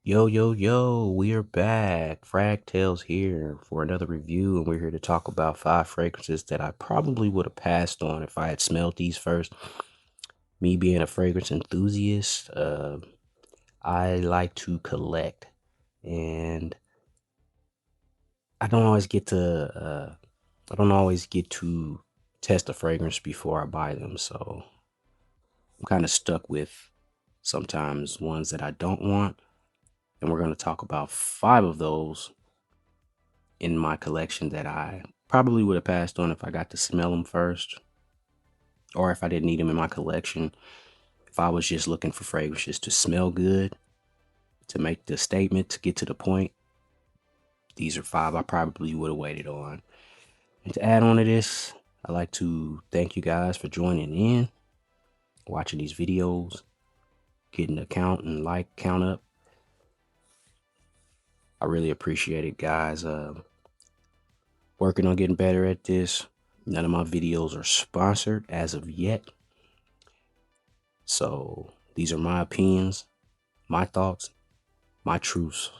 Yo, yo, yo, we are back. Frag Tales here for another review, and we're here to talk about 5 fragrances that I probably would have passed on if I had smelled these first. Me being a fragrance enthusiast, I like to collect, and I don't always get to, I don't always get to test a fragrance before I buy them, so I'm kind of stuck with sometimes ones that I don't want, and we're going to talk about 5 of those in my collection that I probably would have passed on if I got to smell them first, or if I didn't need them in my collection. If I was just looking for fragrances to smell good, to make the statement, to get to the point, these are 5 I probably would have waited on. And to add on to this, I'd like to thank you guys for joining in, watching these videos, getting the count and like count up. I really appreciate it, guys. Working on getting better at this. None of my videos are sponsored as of yet. So these are my opinions, my thoughts, my truths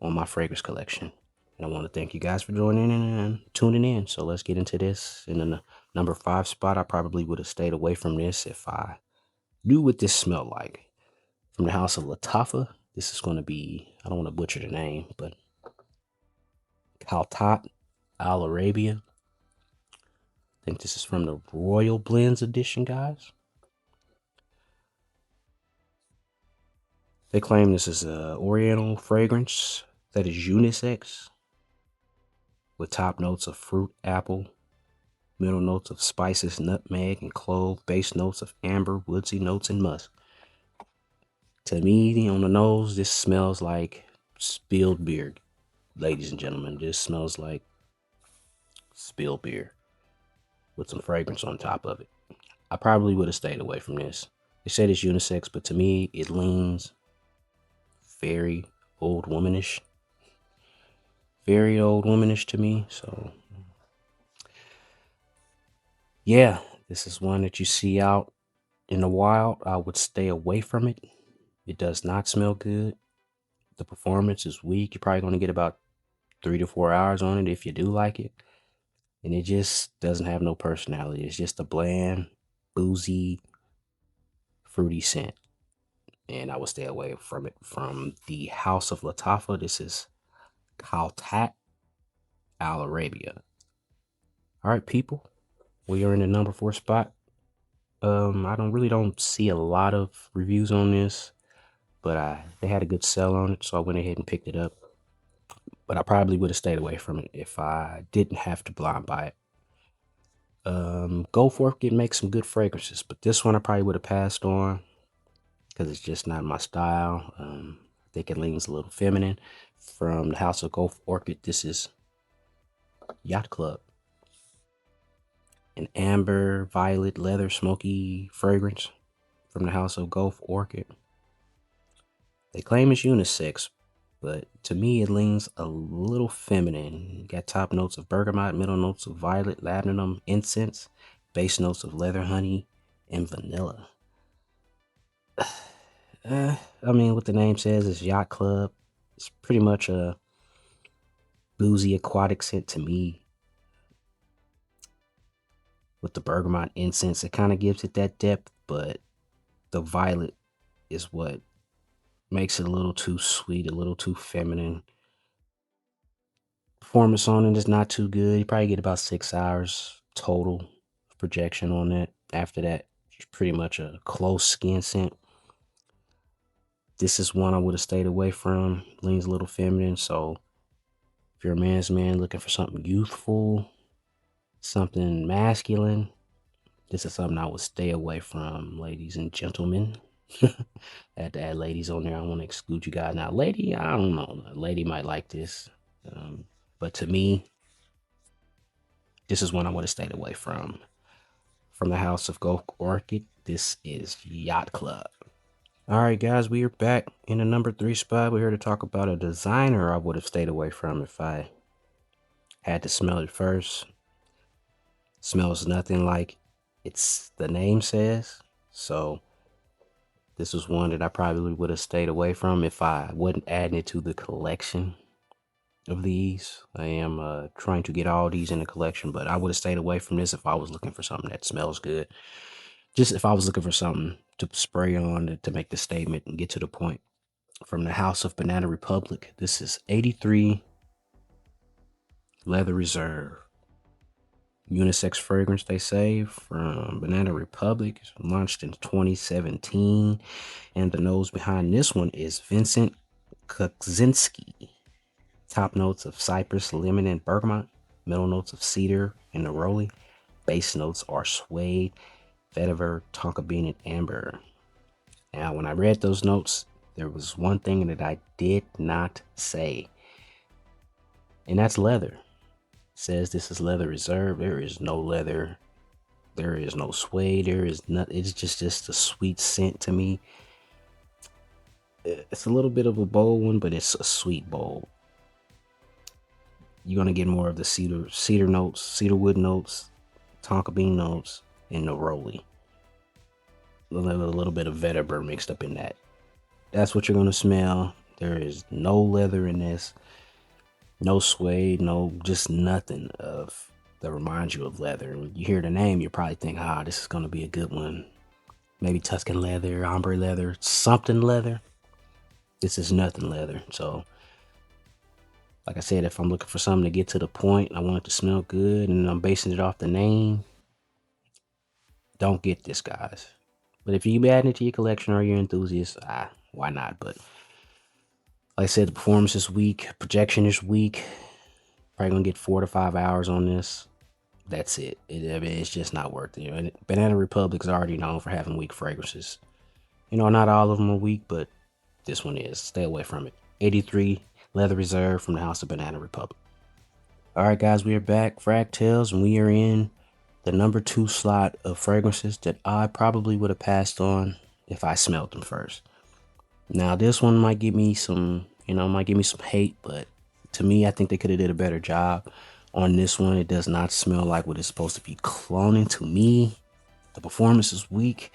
on my fragrance collection. And I want to thank you guys for joining in and tuning in. So let's get into this. In the number 5 spot, I probably would have stayed away from this if I knew what this smelled like. From the house of Lattafa, this is going to be, I don't want to butcher the name, but Khaltat Al Arabia. I think this is from the Royal Blends edition, guys. They claim this is a Oriental fragrance that is unisex, with top notes of fruit, apple, middle notes of spices, nutmeg, and clove, base notes of amber, woodsy notes, and musk. To me, on the nose, this smells like spilled beer, ladies and gentlemen. This smells like spilled beer with some fragrance on top of it. I probably would have stayed away from this. They said it's unisex, but to me, it leans very old womanish. Very old womanish to me. So, yeah, this is one that you see out in the wild. I would stay away from it. It does not smell good. The performance is weak. You're probably going to get about 3 to 4 hours on it if you do like it. And it just doesn't have no personality. It's just a bland, boozy, fruity scent. And I would stay away from it. From the House of Lattafa, this is Khaltat Al Arabia. All right, people. We are in the number 4 spot. I don't see a lot of reviews on this, but they had a good sell on it, so I went ahead and picked it up. But I probably would have stayed away from it if I didn't have to blind buy it. Go for it, make some good fragrances, but this one I probably would have passed on because it's just not my style. I think it leans a little feminine. From the House of Gulf Orchid, this is Yacht Club, an amber, violet, leather, smoky fragrance from the House of Gulf Orchid. They claim it's unisex, but to me it leans a little feminine. You got top notes of bergamot, middle notes of violet, labdanum, incense, base notes of leather, honey, and vanilla. I mean, what the name says is Yacht Club. It's pretty much a boozy aquatic scent to me. With the bergamot incense, it kind of gives it that depth, but the violet is what makes it a little too sweet, a little too feminine. Performance on it is not too good. You probably get about 6 hours total projection on that. After that, it's pretty much a close skin scent. This is one I would have stayed away from. Leans a little feminine, so if you're a man's man looking for something youthful, something masculine, this is something I would stay away from, ladies and gentlemen. I had to add ladies on there. I want to exclude you guys. Now, lady, I don't know. A lady might like this. But to me, this is one I would have stayed away from. From the House of Gulf Orchid, this is Yacht Club. All right, guys, we are back in the number 3 spot. We're here to talk about a designer I would have stayed away from if I had to smell it first. Smells nothing like it's the name says. So This was one that I probably would have stayed away from if I wasn't adding it to the collection of these. I am trying to get all these in the collection, but I would have stayed away from this if I was looking for something that smells good. Just if I was looking for something to spray on to make the statement and get to the point. From the House of Banana Republic, this is 83 Leather Reserve. Unisex fragrance, they say, from Banana Republic. Launched in 2017. And the nose behind this one is Vincent Kuczynski. Top notes of cypress, lemon, and bergamot. Middle notes of cedar and neroli. Base notes are suede, vetiver, tonka bean, and amber. Now, when I read those notes, there was one thing that I did not say, and that's leather. It says this is leather reserve. There is no leather. There is no suede. There is not. It's just a sweet scent to me. It's a little bit of a bold one, but it's a sweet bold. You're gonna get more of the cedar notes, cedarwood notes, tonka bean notes, and neroli. A little bit of vetiver mixed up in that. That's what you're gonna smell. There is no leather in this, no suede, no just nothing of that reminds you of leather. When you hear the name, you probably think, this is gonna be a good one. Maybe Tuscan leather, ombre leather, something leather. This is nothing leather. So, like I said, if I'm looking for something to get to the point, I want it to smell good, and I'm basing it off the name, don't get this, guys. But if you be adding it to your collection or you're enthusiast, why not? But like I said, the performance is weak, projection is weak. Probably gonna get 4 to 5 hours on this. That's it. It's just not worth it. And Banana Republic is already known for having weak fragrances. Not all of them are weak, but this one is. Stay away from it. 83 Leather Reserve from the House of Banana Republic. All right, guys, we are back, Frag Tales, and we are in the number 2 slot of fragrances that I probably would have passed on if I smelled them first. Now, this one might give me some, hate, but to me, I think they could have did a better job on this one. It does not smell like what it's supposed to be cloning to me. The performance is weak,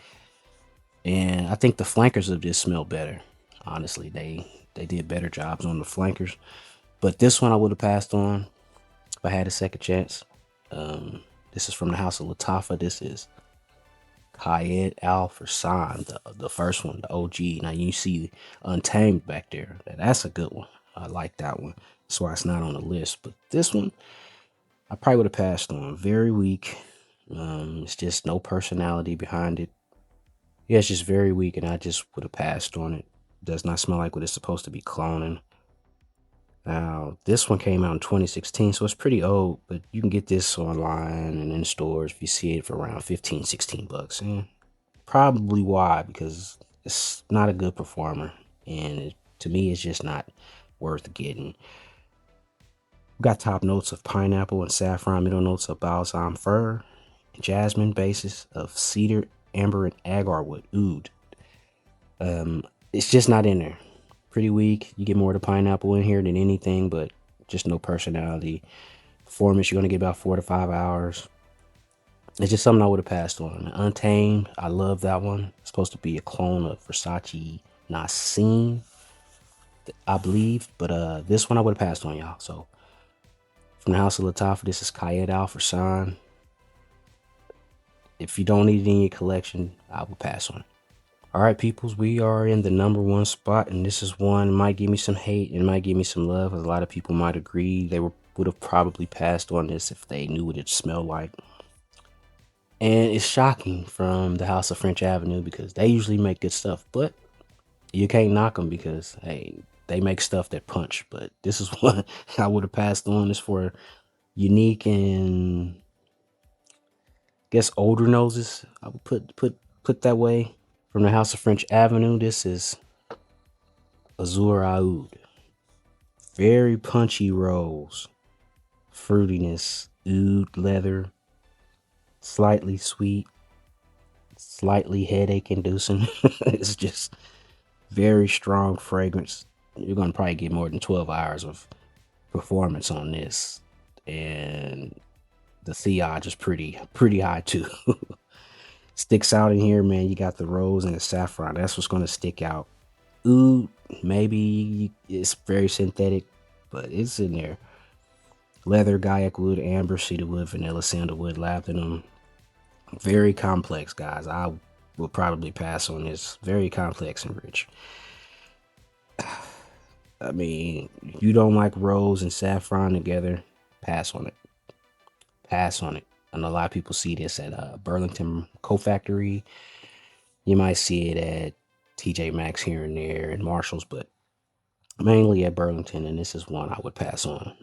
and I think the flankers of this smell better. Honestly, they did better jobs on the flankers, but this one I would have passed on if I had a second chance. This is from the House of Lattafa. This is Kayed Al Farsan, the first one, the OG. Now you see Untamed back there. That's a good one. I like that one. That's why it's not on the list. But this one, I probably would have passed on. Very weak. It's just no personality behind it. Yeah, it's just very weak, and I just would have passed on it. Does not smell like what it's supposed to be cloning. Now, this one came out in 2016, so it's pretty old, but you can get this online and in stores if you see it for around 15, 16 bucks. And probably why, because it's not a good performer, and to me, it's just not worth getting. We got top notes of pineapple and saffron, middle notes of balsam fir, jasmine, basis of cedar, amber, and agarwood oud. It's just not in there. Pretty weak. You get more of the pineapple in here than anything, but just no personality. Performance, you're going to get about 4 to 5 hours. It's just something I would have passed on. Untamed, I love that one. It's supposed to be a clone of Versace Nassim, I believe. But this one I would have passed on, y'all. So, from the House of Lattafa, this is Kayed Al Farsan. If you don't need it in your collection, I will pass on it. All right, peoples, we are in the number 1 spot, and this is one that might give me some hate and might give me some love. A lot of people might agree they would have probably passed on this if they knew what it smelled like. And it's shocking from the House of French Avenue because they usually make good stuff, but you can't knock them because, hey, they make stuff that punch. But this is one I would have passed on. This for unique and, I guess, older noses. I would put that way. From the House of French Avenue, this is Azur Oud. Very punchy rose. Fruitiness, oud leather, slightly sweet, slightly headache inducing. It's just very strong fragrance. You're going to probably get more than 12 hours of performance on this. And the CI is pretty high too. sticks out in here, man, you got the rose and the saffron. That's what's going to stick out. Oud, maybe it's very synthetic, but it's in there. Leather, guaiac wood, amber, cedarwood, vanilla, sandalwood, labdanum. Very complex, guys. I will probably pass on this. Very complex and rich. I mean, you don't like rose and saffron together, pass on it. Pass on it. I know a lot of people see this at Burlington Coat Factory. You might see it at TJ Maxx here and there and Marshalls, but mainly at Burlington, and this is one I would pass on.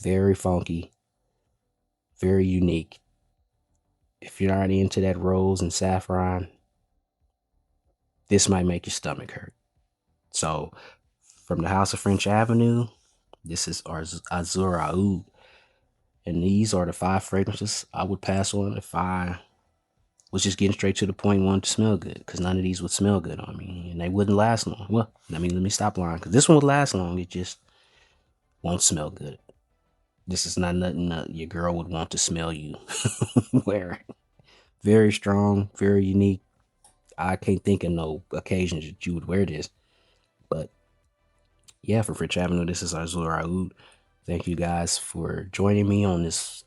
Very funky, very unique. If you're not into that rose and saffron, this might make your stomach hurt. So, from the House of French Avenue, this is our Azur Oud. And these are the 5 fragrances I would pass on if I was just getting straight to the point, wanting to smell good, because none of these would smell good on me, and they wouldn't last long. Well, let me stop lying, because this one would last long. It just won't smell good. This is not nothing that your girl would want to smell you wearing. Very strong, very unique. I can't think of no occasions that you would wear this. But yeah, for French Avenue, this is Azur Oud. Thank you guys for joining me on this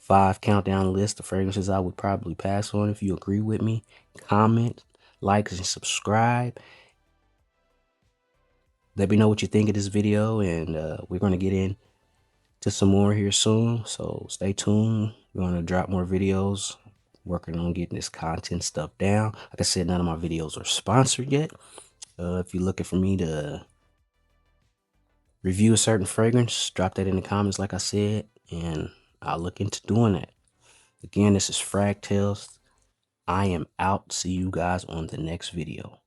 5 countdown list of fragrances I would probably pass on. If you agree with me, comment, like, and subscribe. Let me know what you think of this video, and we're going to get into some more here soon. So stay tuned. We're going to drop more videos, working on getting this content stuff down. Like I said, none of my videos are sponsored yet. If you're looking for me to review a certain fragrance, drop that in the comments, like I said, and I'll look into doing that. Again, this is Frag Tales. I am out. See you guys on the next video.